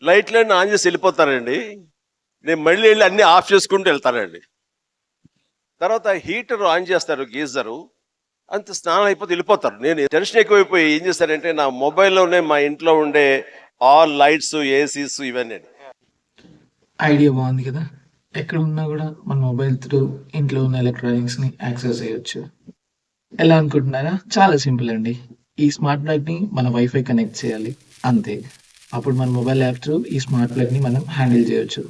లైట్లన్నీ on చేసి వెళ్ళిపోతానండి. నేను మళ్ళీ వెళ్ళి అన్ని ఆఫ్ చేసుకుంటూ వెళ్తానండి. తర్వాత హీటర్ ఆన్ చేస్తారు గీజరు. అంత స్నానం అయిపోతే వెళ్ళిపోతారు. నేను టెన్షన్ ఎక్కువైపోయి ఏం చేశానంటే నా మొబైల్లోనే మా ఇంట్లో ఉండే ఆల్ లైట్స్, ఏసీస్ ఇవన్నీ. ఐడియా బాగుంది కదా! ఎక్కడ ఉన్నా కూడా మన మొబైల్ త్రూ ఇంట్లో ఉన్న ఎలక్ట్రానిక్స్‌ని యాక్సెస్ చేయొచ్చు. ఎలా అనుకుంటున్నారా? చాలా సింపుల్ అండి. ఈ స్మార్ట్ ప్లగ్‌ని మన వైఫై కనెక్ట్ చేయాలి. అంతే. అప్పుడు మన మొబైల్ యాప్ త్రూ ఈ స్మార్ట్ ప్లగ్‌ని మనం హ్యాండిల్ చేయొచ్చు.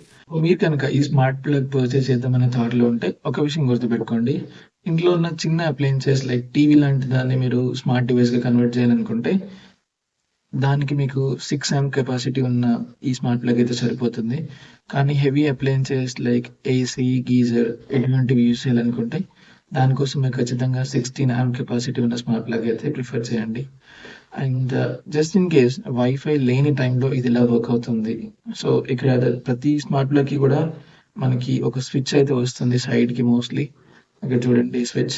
మీరు కనుక ఈ స్మార్ట్ ప్లగ్ పర్చేస్ చేద్దామనే థాట్‌లో ఉంటే ఒక విషయం గుర్తుపెట్టుకోండి. ఇంట్లో ఉన్న చిన్న అప్లయెన్సెస్ లైక్ టీవీ లాంటి దాన్ని మీరు స్మార్ట్ డివైస్‌గా కన్వర్ట్ చేయాలనుకుంటే దానికి మీకు 6 ఆంప్ కెపాసిటీ ఉన్న ఈ స్మార్ట్ ప్లగ్ అయితే సరిపోతుంది. కానీ heavy appliances like AC, geyser ఇటువంటివి యూజ్ చేయాలనుకుంటే దానికోసం మీరు ఖచ్చితంగా 16 ఆంప్ కెపాసిటీ ఉన్న స్మార్ట్ ప్లగ్ అయితే ప్రిఫర్ చేయండి. And just in case wifi లేని టైంలో ఇది ఇలా వర్క్ అవుతుంది. సో ఇక్కడ ప్రతి స్మార్ట్ ప్లగ్‌కి కూడా మనకి ఒక స్విచ్ అయితే వస్తుంది సైడ్‌కి మోస్ట్‌లీ. ఇక్కడ చూడండి ఈ స్విచ్.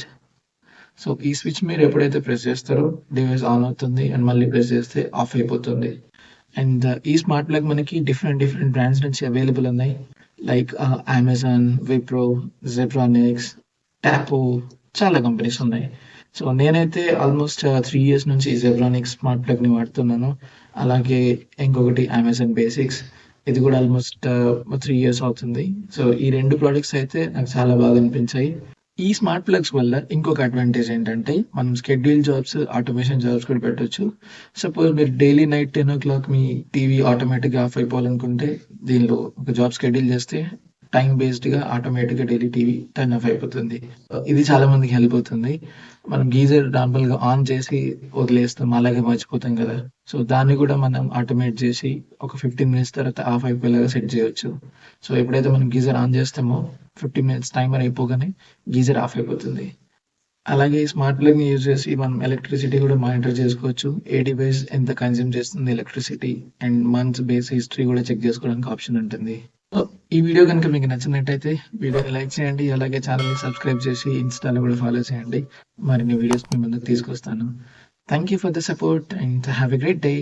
సో ఈ స్విచ్ మీరు ఎప్పుడైతే ప్రెస్ చేస్తారో డివైస్ ఆన్ అవుతుంది అండ్ మళ్ళీ ప్రెస్ చేస్తే ఆఫ్ అయిపోతుంది. అండ్ ఈ స్మార్ట్ ప్లగ్ మనకి డిఫరెంట్ బ్రాండ్స్ నుంచి అవైలబుల్ ఉన్నాయి. లైక్ అమెజాన్, విప్రో, జెబ్రానిక్స్, టాపో చాలా కంపెనీస్ ఉన్నాయి. సో నేనైతే ఆల్మోస్ట్ 3 ఇయర్స్ నుంచి ఈ జెబ్రానిక్స్ స్మార్ట్ ప్లగ్‌ని వాడుతున్నాను. అలాగే ఇంకొకటి అమెజాన్ బేసిక్స్. ఇది కూడా ఆల్మోస్ట్ 3 ఇయర్స్ అవుతుంది. సో ఈ 2 ప్రొడక్ట్స్ అయితే నాకు చాలా బాగా అనిపించాయి. ఈ స్మార్ట్ ప్లగ్స్ వల్ల ఇంకొక అడ్వాంటేజ్ ఏంటంటే మనం షెడ్యూల్ జాబ్స్, ఆటోమేషన్ జాబ్స్ కూడా పెట్టొచ్చు. సపోజ్ మీరు డైలీ నైట్ 10:00 మీ టీవీ ఆటోమేటిక్‌గా ఆఫ్ అయిపోవాలనుకుంటే దీనిలో ఒక జాబ్ షెడ్యూల్ చేస్తే టైమ్ బేస్డ్‌గా ఆటోమేటిక్‌గా డైలీ టీవీ టర్న్ ఆఫ్ అయిపోతుంది. ఇది చాలా మందికి హెల్ప్ అవుతుంది. మనం గీజర్ నార్మల్‌గా ఆన్ చేసి వదిలేస్తాం. అలాగే మర్చిపోతాం కదా! సో దాన్ని కూడా మనం ఆటోమేట్ చేసి ఒక 15 మినిట్స్ తర్వాత ఆఫ్ అయిపోయేలాగా సెట్ చేయొచ్చు. సో ఎప్పుడైతే మనం గీజర్ ఆన్ చేస్తామో 15 మినిట్స్ టైమర్ అయిపోగానే గీజర్ ఆఫ్ అయిపోతుంది. అలాగే ఈ స్మార్ట్ ప్లగ్‌ని యూజ్ చేసి మనం ఎలక్ట్రిసిటీ కూడా మానిటర్ చేసుకోవచ్చు. ఏ డివైస్ ఎంత కన్జ్యూమ్ చేస్తుంది electricity and months base history కూడా చెక్ చేసుకోవడానికి ఆప్షన్ ఉంటుంది. సో ఈ వీడియో కనుక మీకు నచ్చినట్టయితే వీడియోని లైక్ చేయండి. అలాగే ఛానల్‌ని సబ్స్క్రైబ్ చేసి ఇన్‌స్టాలో కూడా ఫాలో చేయండి. మరిన్ని వీడియోస్ మీ ముందుకు తీసుకొస్తాను. Thank you for the support and have a great day.